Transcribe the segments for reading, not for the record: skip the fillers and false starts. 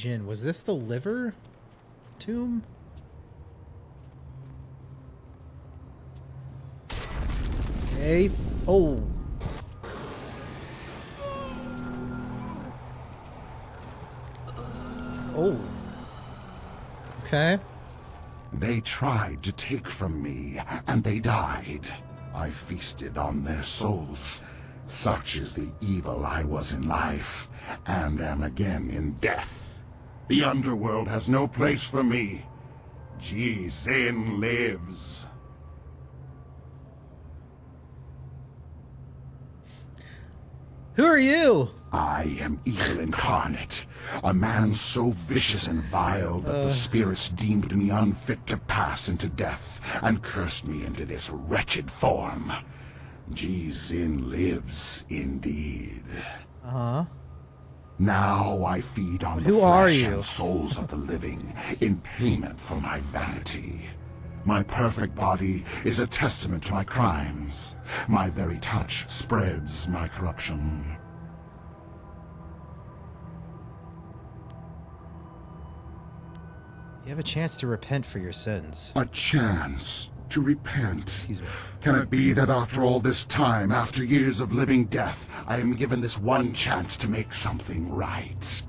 Jin. Was this the liver tomb? Okay. Oh. Oh. Okay. They tried to take from me, and they died. I feasted on their souls. Such is the evil I was in life, and am again in death. The underworld has no place for me. Jin lives. Who are you? I am evil incarnate, a man so vicious and vile that the spirits deemed me unfit to pass into death, and cursed me into this wretched form. Jin lives, indeed. Uh-huh. Now I feed on the flesh and souls of the living, in payment for my vanity. My perfect body is a testament to my crimes. My very touch spreads my corruption. You have a chance to repent for your sins. A chance to repent. Excuse me. Can it be that after all this time, after years of living death, I am given this one chance to make something right?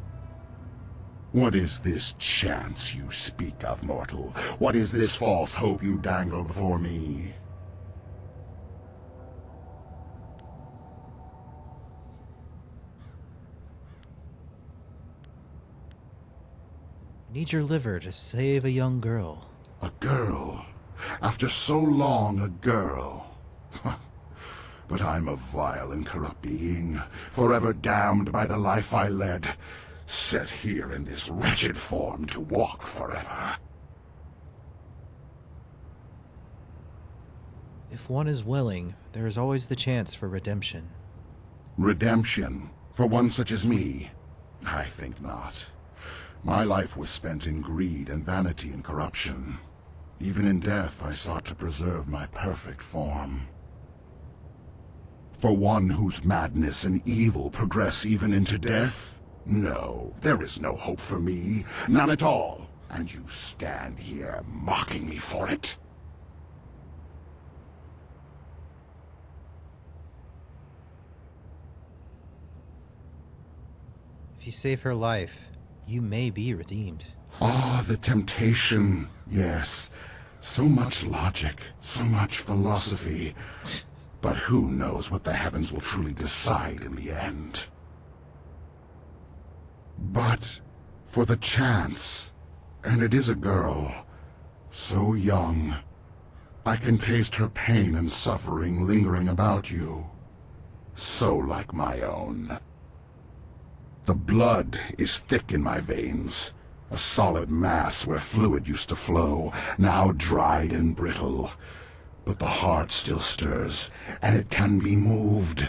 What is this chance you speak of, mortal? What is this false hope you dangle before me? Need your liver to save a young girl. A girl? After so long, a girl? But I'm a vile and corrupt being, forever damned by the life I led, set here in this wretched form to walk forever. If one is willing, there is always the chance for redemption. Redemption? For one such as me? I think not. My life was spent in greed and vanity and corruption. Even in death, I sought to preserve my perfect form. For one whose madness and evil progress even into death? No, there is no hope for me. None at all. And you stand here mocking me for it? If you save her life, you may be redeemed. Ah, the temptation. Yes. So much logic, so much philosophy. But who knows what the heavens will truly decide in the end? But for the chance, and it is a girl, so young, I can taste her pain and suffering lingering about you, so like my own. The blood is thick in my veins, a solid mass where fluid used to flow, now dried and brittle. But the heart still stirs, and it can be moved,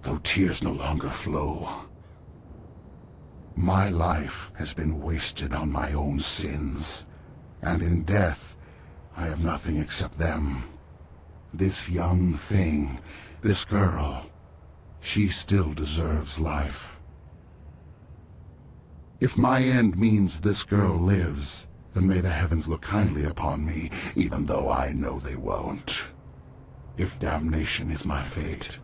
though tears no longer flow. My life has been wasted on my own sins, and in death, I have nothing except them. This young thing, this girl, she still deserves life. If my end means this girl lives, then may the heavens look kindly upon me, even though I know they won't. If damnation is my fate,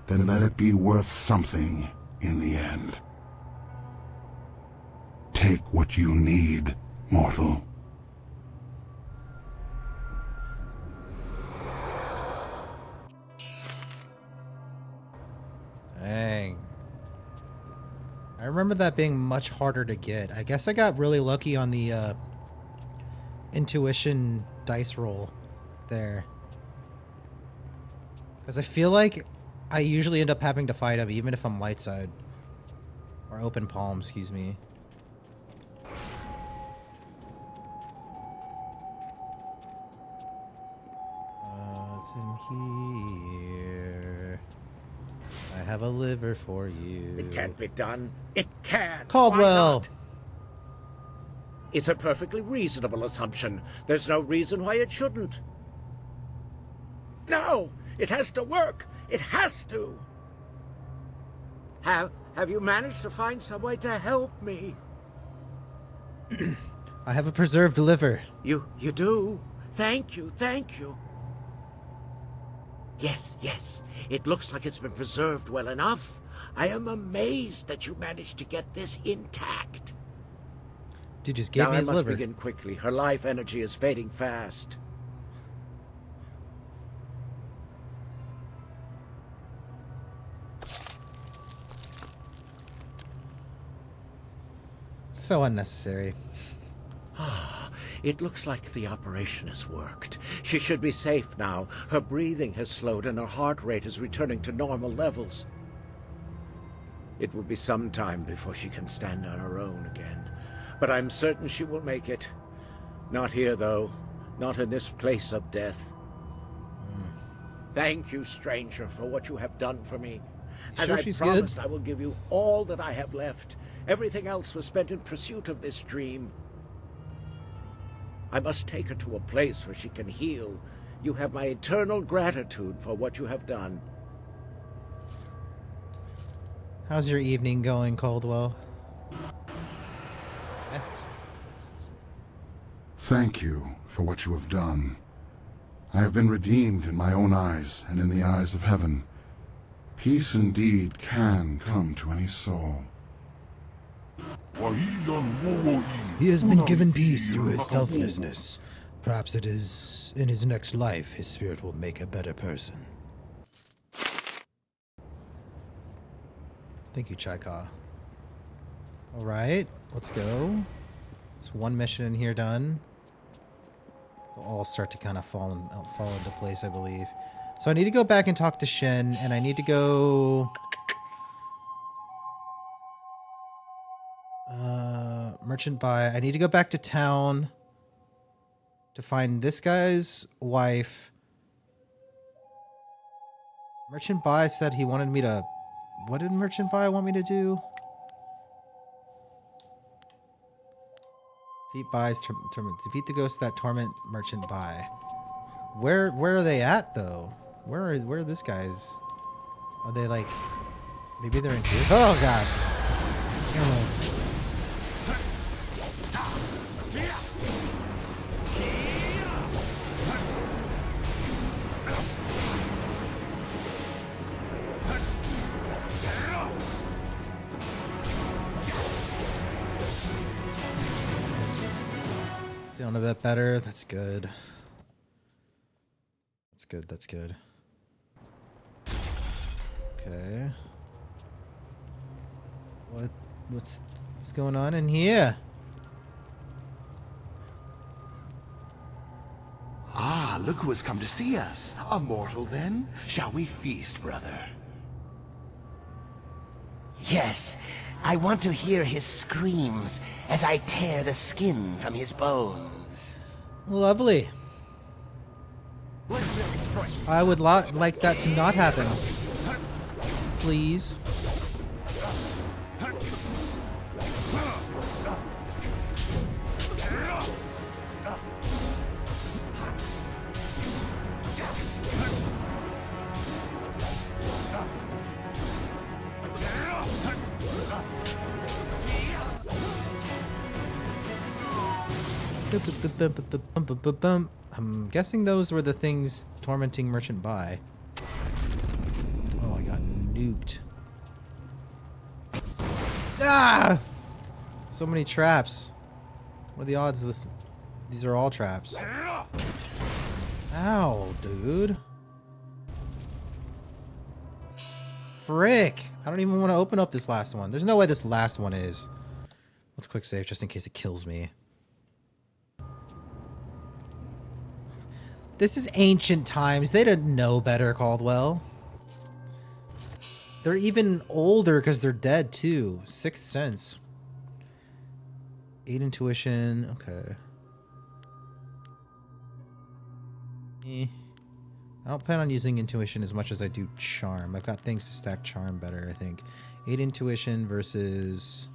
then let it be worth something in the end. Take what you need, mortal. Dang. I remember that being much harder to get. I guess I got really lucky on the intuition dice roll there. Because I feel like I usually end up having to fight him even if I'm light side. Or open palm, excuse me. What's in here? I have a liver for you. It can't be done. It can't. Caldwell. Why not? It's a perfectly reasonable assumption. There's no reason why it shouldn't. No! It has to work! It has to! Have you managed to find some way to help me? I have a preserved liver. You do? Thank you, thank you. Yes, yes. It looks like it's been preserved well enough. I am amazed that you managed to get this intact. Dude just gave Now me I his must liver. begin quickly. Her life energy is fading fast. So unnecessary. It looks like the operation has worked. She should be safe now. Her breathing has slowed and her heart rate is returning to normal levels. It will be some time before she can stand on her own again. But I'm certain she will make it. Not here, though. Not in this place of death. Thank you, stranger, for what you have done for me. As Sure I she's promised, good? I will give you all that I have left. Everything else was spent in pursuit of this dream. I must take her to a place where she can heal. You have my eternal gratitude for what you have done. How's your evening going, Caldwell? Thank you for what you have done. I have been redeemed in my own eyes and in the eyes of heaven. Peace indeed can come to any soul. He has been given peace through his selflessness. Perhaps it is in his next life his spirit will make a better person. Thank you, Chaika. Alright, let's go. It's one mission in here done. They'll all start to kind of fall into place, I believe. So I need to go back and talk to Shen, and I need to go... merchant buy. I need to go back to town to find this guy's wife. Merchant buy said he wanted me to... What did merchant buy want me to do? Defeat buys, defeat the ghosts that torment merchant buy. Where are they at though? Where are this guys? Are they like... Maybe they're in here? Oh god. Oh. Feeling a bit better. That's good. That's good. That's good. Okay. What's going on in here? Ah, look who has come to see us. A mortal, then? Shall we feast, brother? Yes, I want to hear his screams as I tear the skin from his bones. Lovely. I would like that to not happen. Please. I'm guessing those were the things tormenting merchant buy. Oh, I got nuked. Ah! So many traps. What are the odds these are all traps? Ow, dude. Frick. I don't even want to open up this last one. There's no way this last one is. Let's quick save just in case it kills me. This is ancient times. They didn't know better, Caldwell. They're even older because they're dead, too. Sixth sense. 8 intuition. Okay. I don't plan on using intuition as much as I do charm. I've got things to stack charm better, I think. 8 intuition versus...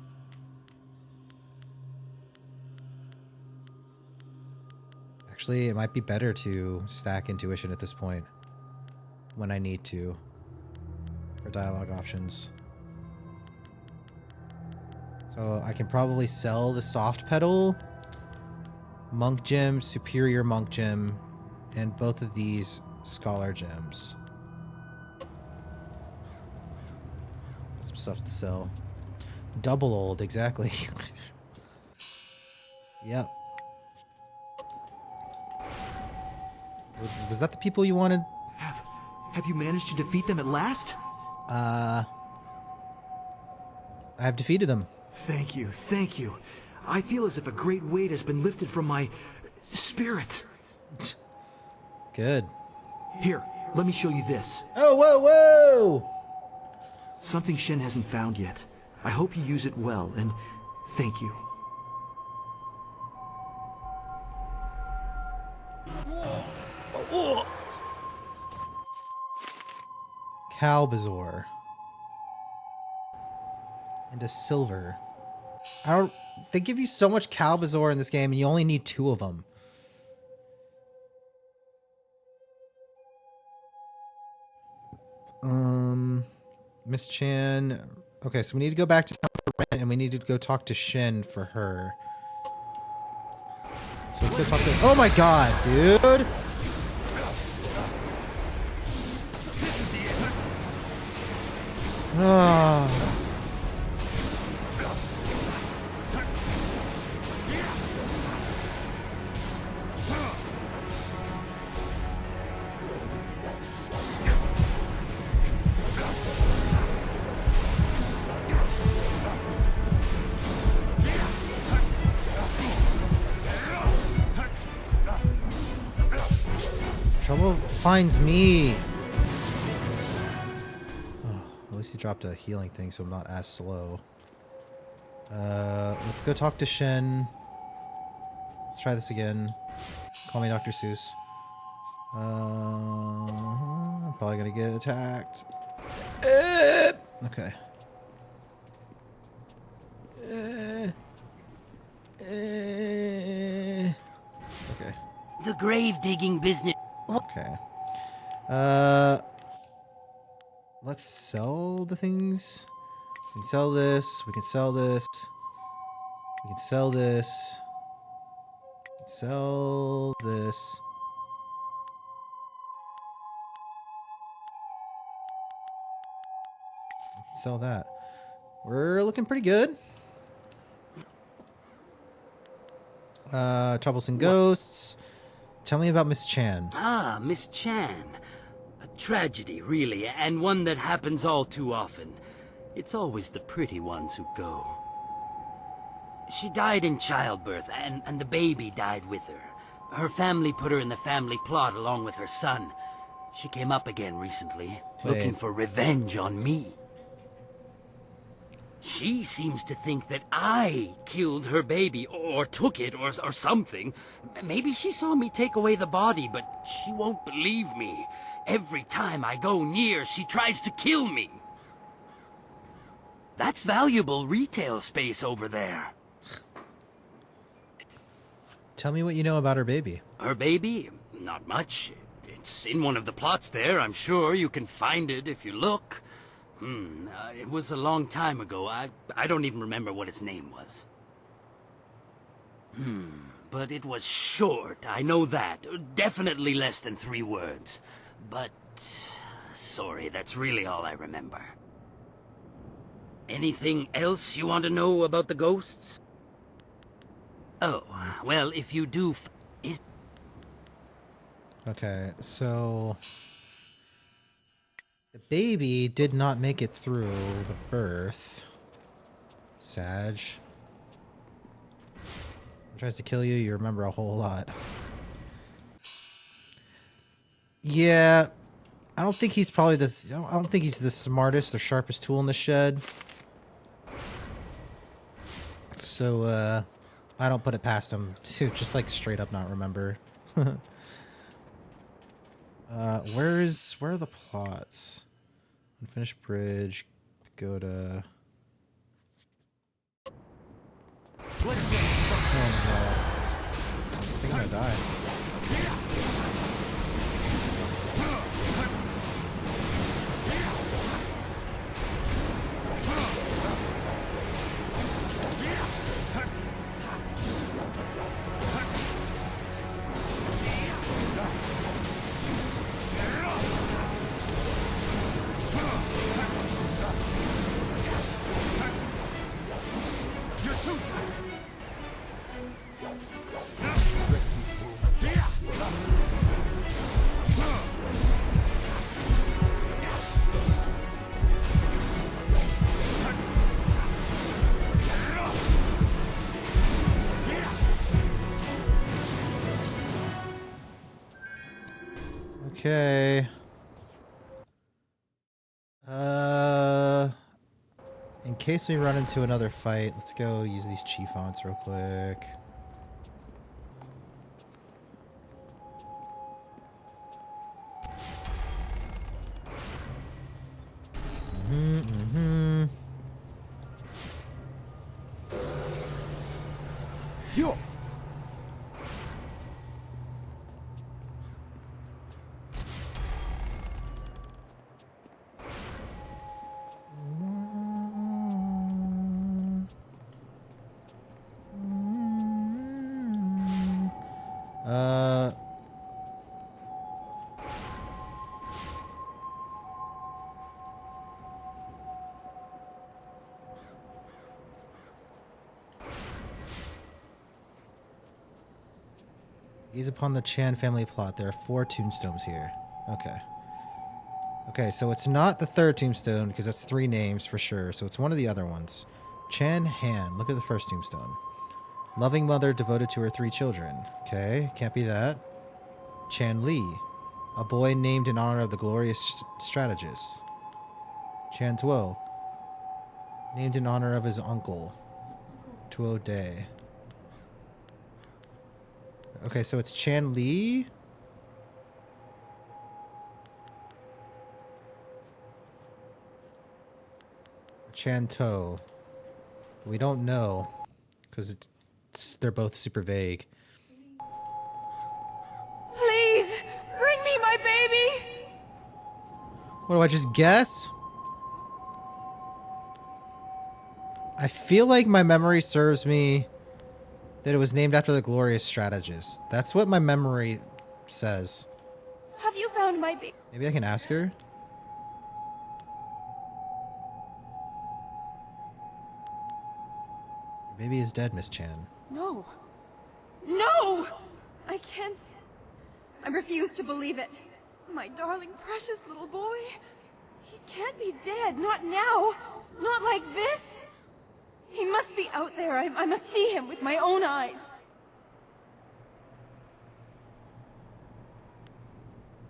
Actually, it might be better to stack intuition at this point. When I need to. For dialogue options. So I can probably sell the soft pedal, monk gem, superior monk gem, and both of these scholar gems. Some stuff to sell. Double old, exactly. Yep. Was that the people you wanted? Have you managed to defeat them at last? I have defeated them. Thank you, thank you. I feel as if a great weight has been lifted from my spirit. Good. Here, let me show you this. Oh, whoa, whoa! Something Shen hasn't found yet. I hope you use it well, and thank you. Calbazor. And a silver. I don't... They give you so much Calbazor in this game, and you only need 2 of them. Miss Chan. Okay, so we need to go back to town for rent, and we need to go talk to Shen for her. So let's go talk to... Oh my god, dude! Ah. Trouble finds me. Oh, at least he dropped a healing thing, so I'm not as slow. Let's go talk to Shen. Let's try this again. Call me Dr. Seuss. I'm probably gonna get attacked. Okay. Okay. The grave digging business. Okay. Let's sell the things. We can sell this. We can sell this. We can sell this. We can sell this. We can sell that. We're looking pretty good. Troublesome ghosts. Tell me about Miss Chan. Ah, Miss Chan. A tragedy, really, and one that happens all too often. It's always the pretty ones who go. She died in childbirth, and the baby died with her. Her family put her in the family plot along with her son. She came up again recently, looking for revenge on me. She seems to think that I killed her baby, or took it, or something. Maybe she saw me take away the body, but she won't believe me. Every time I go near, she tries to kill me. That's valuable retail space over there. Tell me what you know about her baby. Her baby? Not much. It's in one of the plots there. I'm sure you can find it if you look. It was a long time ago. I don't even remember what its name was. But it was short, I know that. Definitely less than 3 words. But... sorry, that's really all I remember. Anything else you want to know about the ghosts? Oh, well, if you do... Okay, so... The baby did not make it through the birth. Sag. Tries to kill you, you remember a whole lot. Yeah, I don't think he's probably this. I don't think he's the smartest or sharpest tool in the shed. So, I don't put it past him to just like straight up not remember. Where are the plots? Unfinished bridge. Go to. Oh my god. I think I'm gonna die. Okay. In case we run into another fight, let's go use these chi fonts real quick. Yo. Gaze upon the Chan family plot. There are 4 tombstones here. Okay. Okay, so it's not the 3rd tombstone because that's 3 names for sure. So it's one of the other ones. Chan Han. Look at the first tombstone. Loving mother devoted to her 3 children. Okay, can't be that. Chan Li. A boy named in honor of the glorious strategist. Chan Tuo. Named in honor of his uncle. Tuo Day. Okay, so it's Chan Li. Chan To. We don't know because they're both super vague. Please, bring me my baby! What do I just guess? I feel like my memory serves me that it was named after the glorious strategist. That's what my memory says. Have you found my baby? Maybe I can ask her? Your baby is dead, Miss Chan. No. No! I can't. I refuse to believe it. My darling, precious little boy. He can't be dead. Not now. Not like this. He must be out there. I must see him with my own eyes.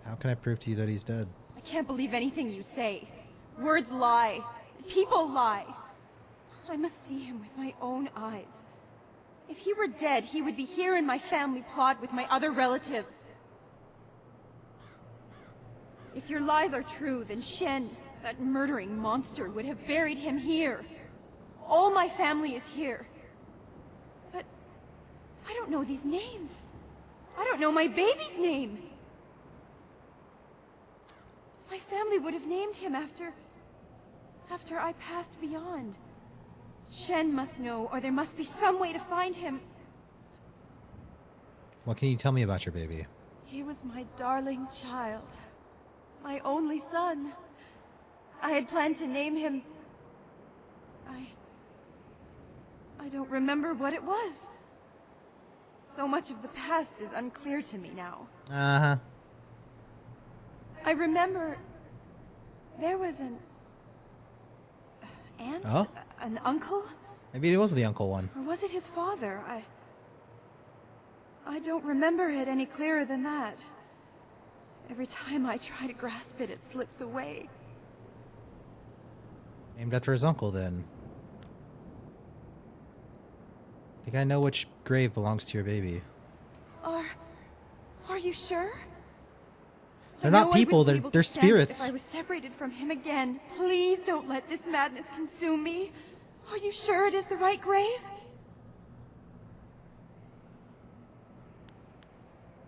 How can I prove to you that he's dead? I can't believe anything you say. Words lie. People lie. I must see him with my own eyes. If he were dead, he would be here in my family plot with my other relatives. If your lies are true, then Shen, that murdering monster, would have buried him here. All my family is here. But I don't know these names. I don't know my baby's name. My family would have named him after I passed beyond. Shen must know, or there must be some way to find him. What can you tell me about your baby? He was my darling child. My only son. I had planned to name him... I don't remember what it was. So much of the past is unclear to me now. Uh-huh. I remember... there was an... aunt? Oh? An uncle? Maybe it was the uncle one. Or was it his father? I don't remember it any clearer than that. Every time I try to grasp it, it slips away. Named after his uncle, then. I think I know which grave belongs to your baby. Are you sure? They're I know not I people, wouldn't be able they're to stand it spirits. If I was separated from him again, please don't let this madness consume me. Are you sure it is the right grave?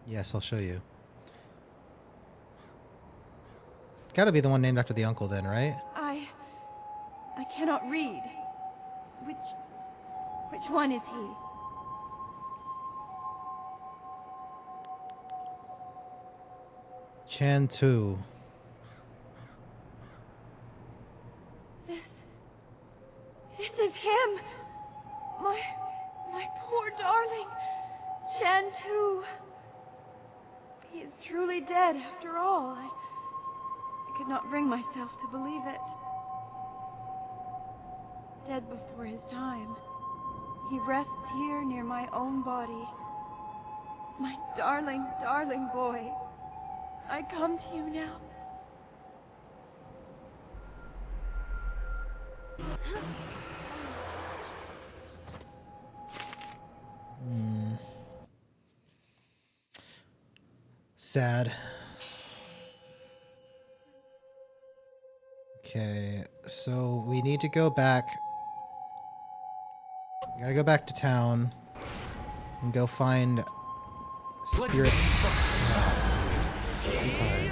Yes, I'll show you. It's gotta be the one named after the uncle then, right? I cannot read. Which one is he? Chan Tu. This is him! My poor darling, Chan Tu. He is truly dead after all. I could not bring myself to believe it. Dead before his time. He rests here near my own body. My darling, darling boy. I come to you now. Sad. Okay, so we need to go back. We gotta go back to town and go find Spirit. I'm tired.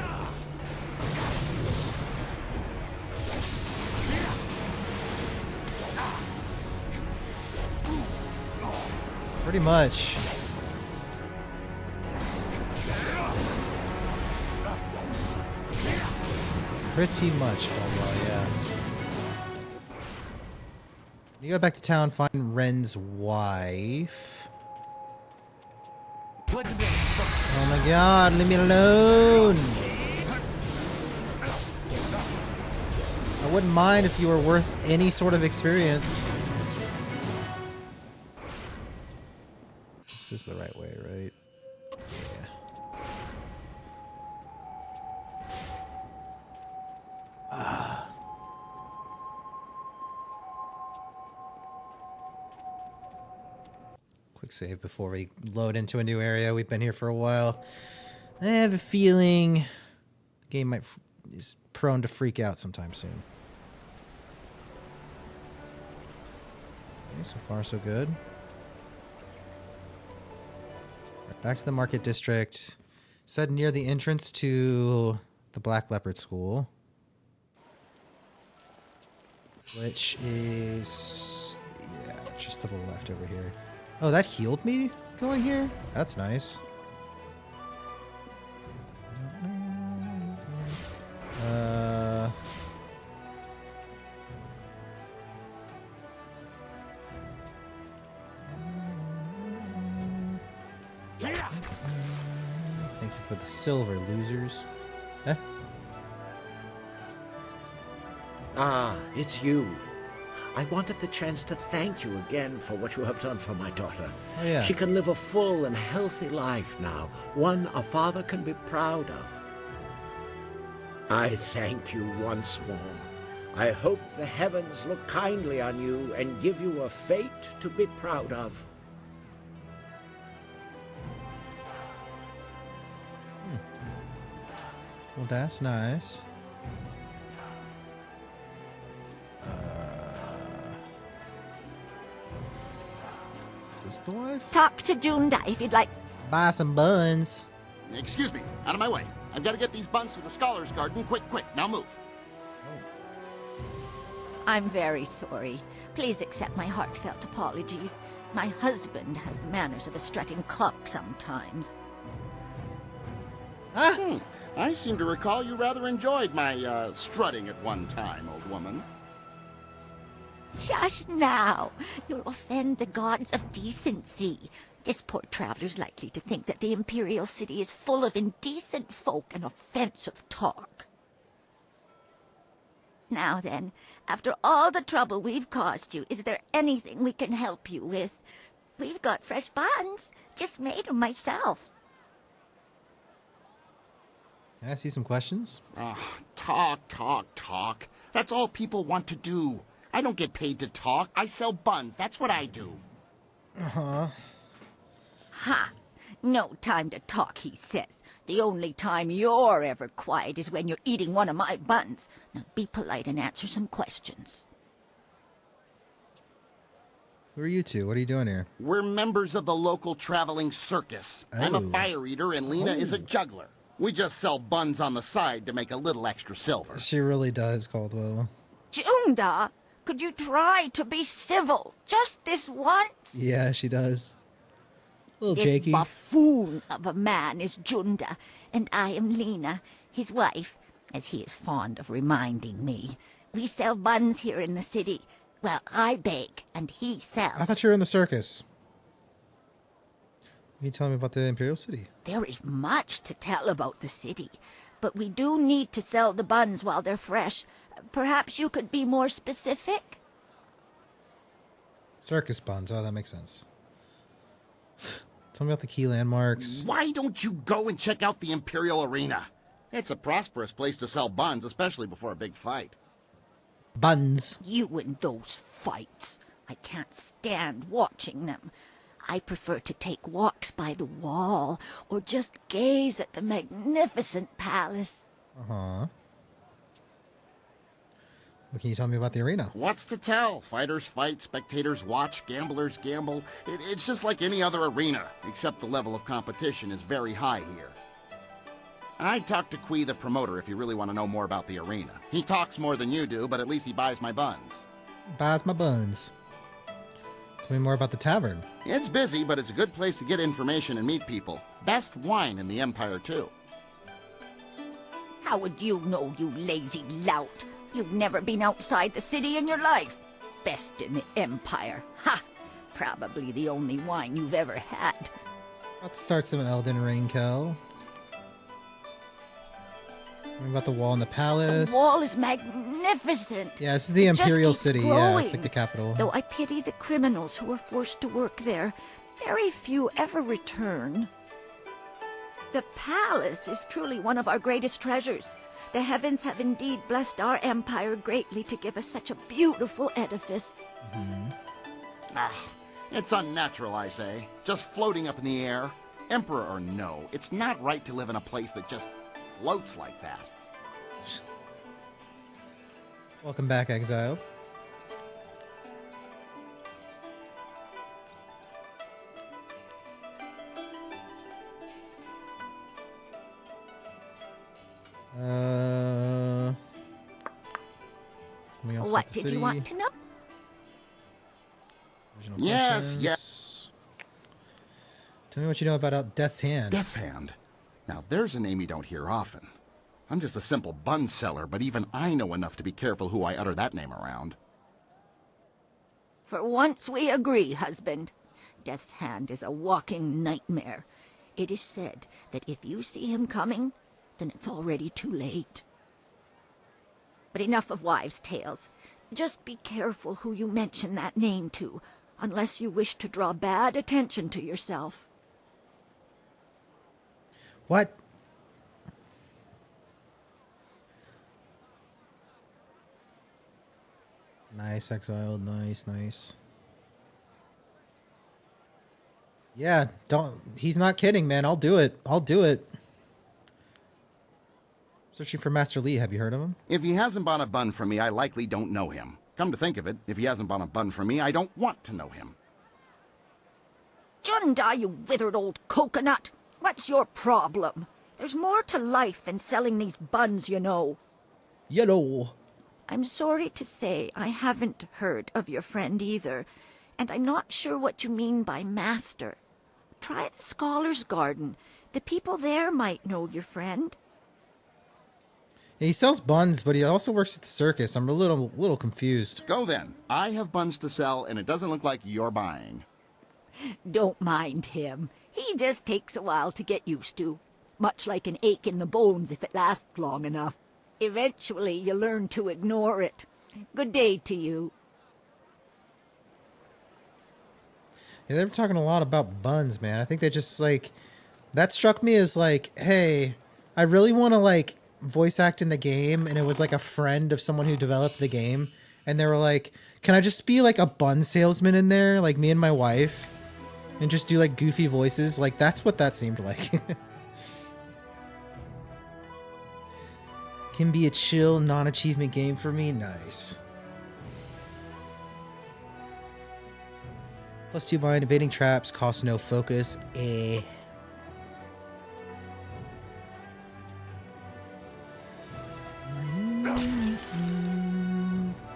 Pretty much. Pretty much, although, yeah. You go back to town, find Ren's wife. Oh my god, leave me alone! I wouldn't mind if you were worth any sort of experience. This is the right way, right? Yeah. Quick save before we load into a new area. We've been here for a while. I have a feeling the game is prone to freak out sometime soon. Okay, so far so good. Right, back to the market district. Said near the entrance to the Black Leopard School, which is, yeah, just to the left over here. Oh, that healed me going here? That's nice. Thank you for the silver, losers. Eh? Ah, it's you. I wanted the chance to thank you again for what you have done for my daughter. Oh, yeah. She can live a full and healthy life now, one a father can be proud of. I thank you once more. I hope the heavens look kindly on you and give you a fate to be proud of. Well, that's nice. Is this the wife? Talk to Junda if you'd like. Buy some buns. Excuse me, out of my way. I've got to get these buns to the Scholars Garden. Quick, quick, now move. I'm very sorry. Please accept my heartfelt apologies. My husband has the manners of a strutting clock sometimes. I seem to recall you rather enjoyed my strutting at one time, old woman. Shush now. You'll offend the gods of decency. This poor traveler's likely to think that the Imperial City is full of indecent folk and offensive talk. Now then, after all the trouble we've caused you, is there anything we can help you with? We've got fresh buns. Just made them myself. Can I ask you some questions? Talk. That's all people want to do. I don't get paid to talk. I sell buns. That's what I do. Uh-huh. Ha! No time to talk, he says. The only time you're ever quiet is when you're eating one of my buns. Now be polite and answer some questions. Who are you two? What are you doing here? We're members of the local traveling circus. I'm a Oh. fire eater and Lena is a juggler. We just sell buns on the side to make a little extra silver. She really does, Caldwell. Junda, could you try to be civil? Just this once? Yeah, she does. A little This jakey. buffoon of a man is Junda, and I am Lena, his wife, as he is fond of reminding me. We sell buns here in the city. Well, I bake, and he sells. I thought you were in the circus. Can you tell me about the Imperial City? There is much to tell about the city, but we do need to sell the buns while they're fresh. Perhaps you could be more specific? Circus buns. Oh, that makes sense. Tell me about the key landmarks. Why don't you go and check out the Imperial Arena? It's a prosperous place to sell buns, especially before a big fight. Buns. You and those fights. I can't stand watching them. I prefer to take walks by the wall or just gaze at the magnificent palace. Uh-huh. What can you tell me about the arena? What's to tell? Fighters fight, spectators watch, gamblers gamble. It's just like any other arena, except the level of competition is very high here. I talked to Kui, the promoter, if you really want to know more about the arena. He talks more than you do, but at least he buys my buns. Buys my buns. Tell me more about the tavern. It's busy, but it's a good place to get information and meet people. Best wine in the Empire, too. How would you know, you lazy lout? You've never been outside the city in your life. Best in the Empire. Ha! Probably the only wine you've ever had. Let's start some Elden Ring, Kel. What about the wall in the palace? The wall is magnificent. Yeah, this is the It just Imperial keeps City. growing. Yeah, it's like the capital. Though I pity the criminals who are forced to work there. Very few ever return. The palace is truly one of our greatest treasures. The heavens have indeed blessed our empire greatly to give us such a beautiful edifice. It's unnatural, I say. Just floating up in the air. Emperor or no, it's not right to live in a place that just floats like that. Welcome back, Exile. Something else What about the did city? you want to know? Original Yes, questions. yes. Tell me what you know about Death's Hand. Death's Hand. Now, there's a name you don't hear often. I'm just a simple bun seller, but even I know enough to be careful who I utter that name around. For once we agree, husband. Death's Hand is a walking nightmare. It is said that if you see him coming, then it's already too late. But enough of wives' tales. Just be careful who you mention that name to, unless you wish to draw bad attention to yourself. What? Nice, Exiled. Nice, nice. Yeah, don't. He's not kidding, man. I'll do it. I'll do it. Searching for Master Lee. Have you heard of him? If he hasn't bought a bun from me, I likely don't know him. Come to think of it, if he hasn't bought a bun from me, I don't want to know him. Junda, you withered old coconut! What's your problem? There's more to life than selling these buns, you know. Yellow. I'm sorry to say I haven't heard of your friend either, and I'm not sure what you mean by master. Try the Scholar's Garden. The people there might know your friend. He sells buns, but he also works at the circus. I'm a little confused. Go then. I have buns to sell, and it doesn't look like you're buying. Don't mind him. He just takes a while to get used to. Much like an ache in the bones if it lasts long enough. Eventually, you learn to ignore it. Good day to you. Yeah, they were talking a lot about buns, man. I think they just, like... That struck me as, like, hey, I really want to, like, voice act in the game, and it was, like, a friend of someone who developed the game, and they were like, can I just be, like, a bun salesman in there, like me and my wife, and just do, like, goofy voices? Like, that's what that seemed like. Can be a chill, non-achievement game for me? Nice. +2 bind, evading traps, cost no focus.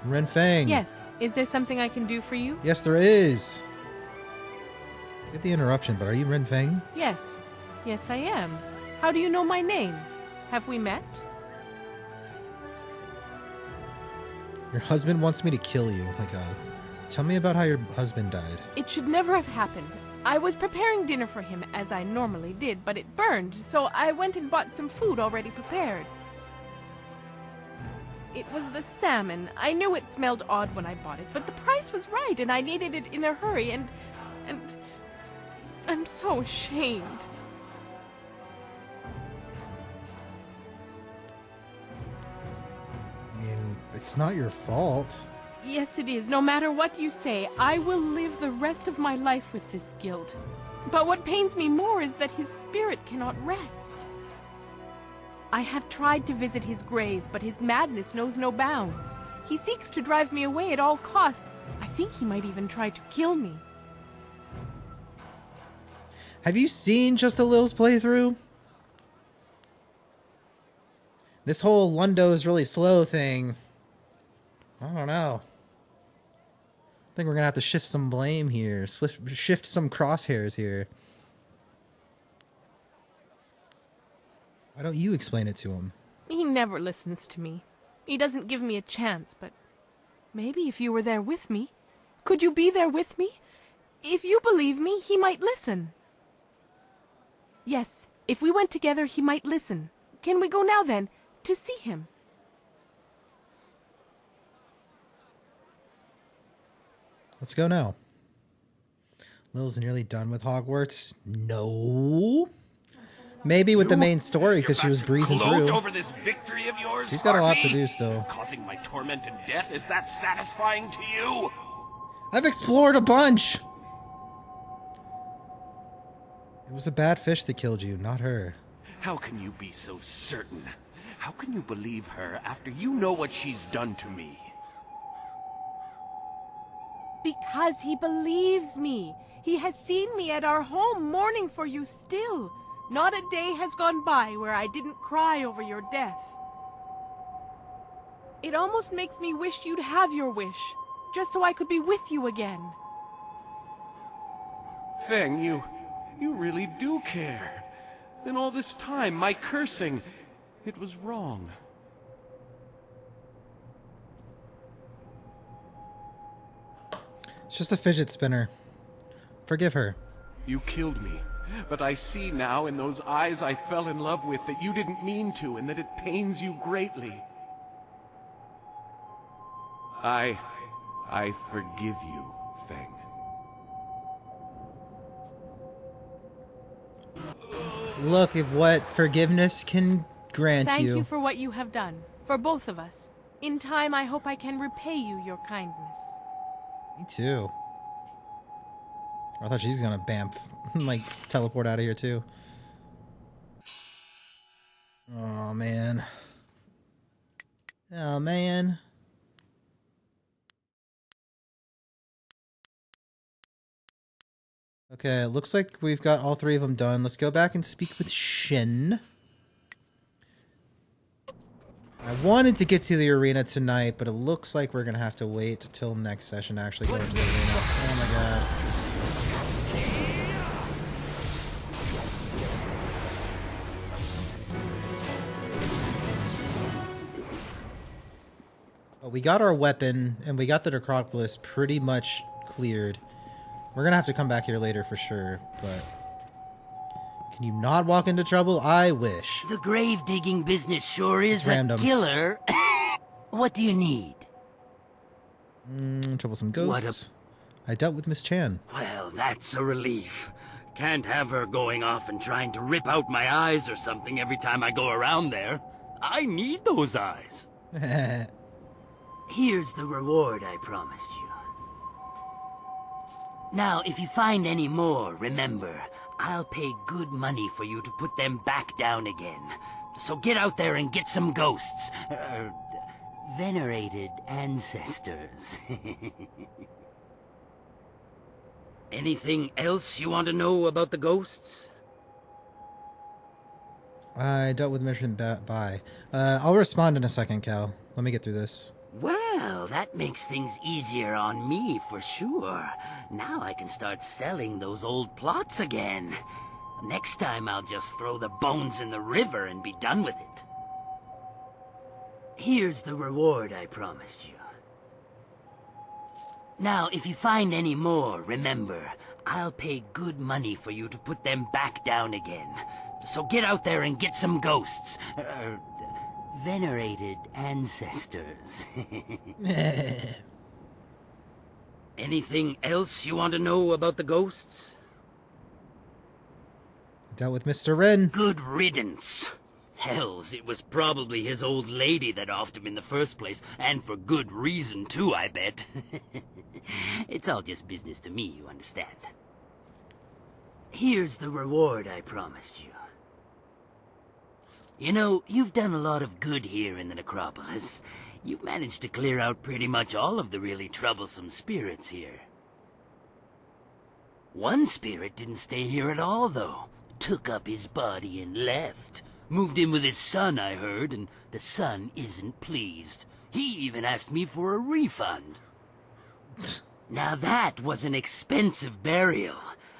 Renfeng. Yes. Is there something I can do for you? Yes, there is. Get the interruption, but are you Renfeng? Yes. Yes, I am. How do you know my name? Have we met? Your husband wants me to kill you. Oh my god. Tell me about how your husband died. It should never have happened. I was preparing dinner for him, as I normally did, but it burned, so I went and bought some food already prepared. It was the salmon. I knew it smelled odd when I bought it, but the price was right, and I needed it in a hurry, and I'm so ashamed. It's not your fault. Yes, it is. No matter what you say, I will live the rest of my life with this guilt. But what pains me more is that his spirit cannot rest. I have tried to visit his grave, but his madness knows no bounds. He seeks to drive me away at all costs. I think he might even try to kill me. Have you seen Just a Lil's playthrough? This whole Lundo's really slow thing. I don't know. I think we're gonna have to shift some blame here. Shift some crosshairs here. Why don't you explain it to him? He never listens to me. He doesn't give me a chance, but maybe if you were there with me. Could you be there with me? If you believe me, he might listen. Yes, if we went together, he might listen. Can we go now then, to see him? Let's go now. Lil's nearly done with Hogwarts. No. Maybe with the main story because she was breezing through. Over this victory of yours, She's got a lot to do still. Causing my torment and death, is that satisfying to you? I've explored a bunch. It was a bad fish that killed you, not her. How can you be so certain? How can you believe her after you know what she's done to me? Because he believes me. He has seen me at our home mourning for you still. Not a day has gone by where I didn't cry over your death. It almost makes me wish you'd have your wish, just so I could be with you again. Feng, you really do care. Then all this time, my cursing, it was wrong. It's just a fidget spinner. Forgive her. You killed me, but I see now in those eyes I fell in love with that you didn't mean to and that it pains you greatly. I forgive you, Feng. Look at what forgiveness can grant Thank you. you for what you have done, for both of us. In time, I hope I can repay you your kindness. Me too. I thought she was gonna bamf, like teleport out of here too. Oh man. Oh man. Okay, it looks like we've got all three of them done. Let's go back and speak with Shin. I wanted to get to the arena tonight, but it looks like we're gonna have to wait till next session to actually go into the arena. Oh my god. Well, we got our weapon, and we got the necropolis pretty much cleared. We're gonna have to come back here later for sure, but... Can you not walk into trouble? I wish. The grave digging business sure is It's random. a killer. What do you need? Troublesome ghosts. I dealt with Miss Chan. Well, that's a relief. Can't have her going off and trying to rip out my eyes or something every time I go around there. I need those eyes. Here's the reward I promised you. Now, if you find any more, remember, I'll pay good money for you to put them back down again. So get out there and get some ghosts. Venerated ancestors. Anything else you want to know about the ghosts? I dealt with mission bye. I'll respond in a second, Cal. Let me get through this. Well, that makes things easier on me for sure. Now I can start selling those old plots again. Next time I'll just throw the bones in the river and be done with it. Here's the reward I promised you. Now, if you find any more, remember, I'll pay good money for you to put them back down again. So get out there and get some ghosts. Venerated ancestors. Anything else you want to know about the ghosts? I dealt with Mr. Rin. Good riddance. Hells, it was probably his old lady that offed him in the first place, and for good reason too, I bet. It's all just business to me, you understand. Here's the reward I promised you. You know, you've done a lot of good here in the necropolis. You've managed to clear out pretty much all of the really troublesome spirits here. One spirit didn't stay here at all, though. Took up his body and left. Moved in with his son, I heard, and the son isn't pleased. He even asked me for a refund. Now that was an expensive burial.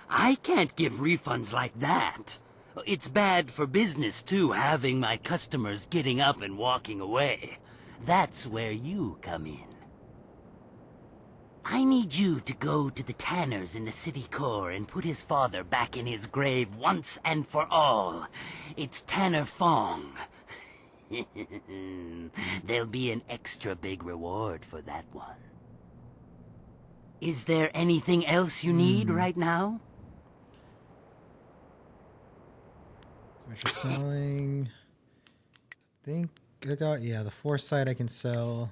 I can't give refunds like that. It's bad for business, too, having my customers getting up and walking away. That's where you come in. I need you to go to the Tanners in the city core and put his father back in his grave once and for all. It's Tanner Fong. There'll be an extra big reward for that one. Is there anything else you need right now? So what you're selling? I think I got, yeah, the foresight I can sell.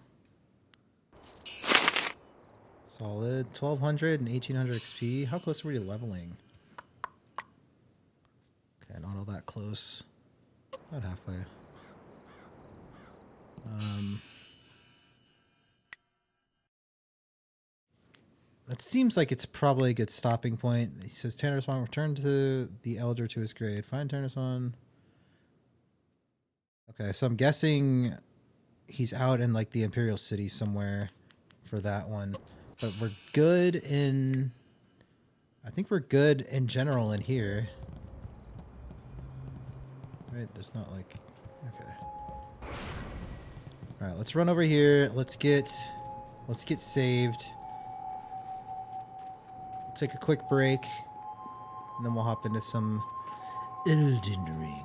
Solid. 1200 and 1800 XP. How close are we to leveling? Okay, not all that close. About halfway. That seems like it's probably a good stopping point. He says, Tanner Swan, return to the elder to his grave. Find Tanner Swan. Okay, so I'm guessing he's out in like the Imperial City somewhere for that one. But we're good in... I think we're good in general in here. Right, there's not like... Okay. Alright, let's run over here. Let's get saved. Take a quick break. And then we'll hop into some Elden Ring.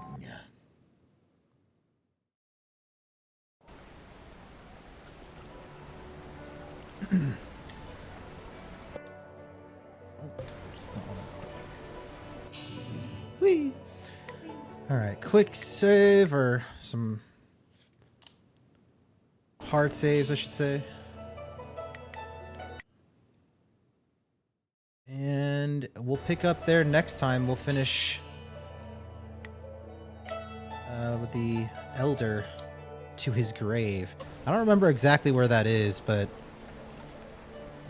Whee! Alright, quick save, or some hard saves, I should say. And we'll pick up there next time. We'll finish with the Elder to his grave. I don't remember exactly where that is, but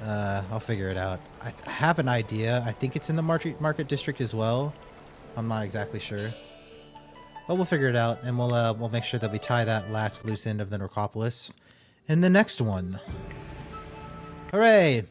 I'll figure it out. I have an idea. I think it's in the market district as well. I'm not exactly sure. But we'll figure it out, and we'll make sure that we tie that last loose end of the necropolis in the next one. Hooray!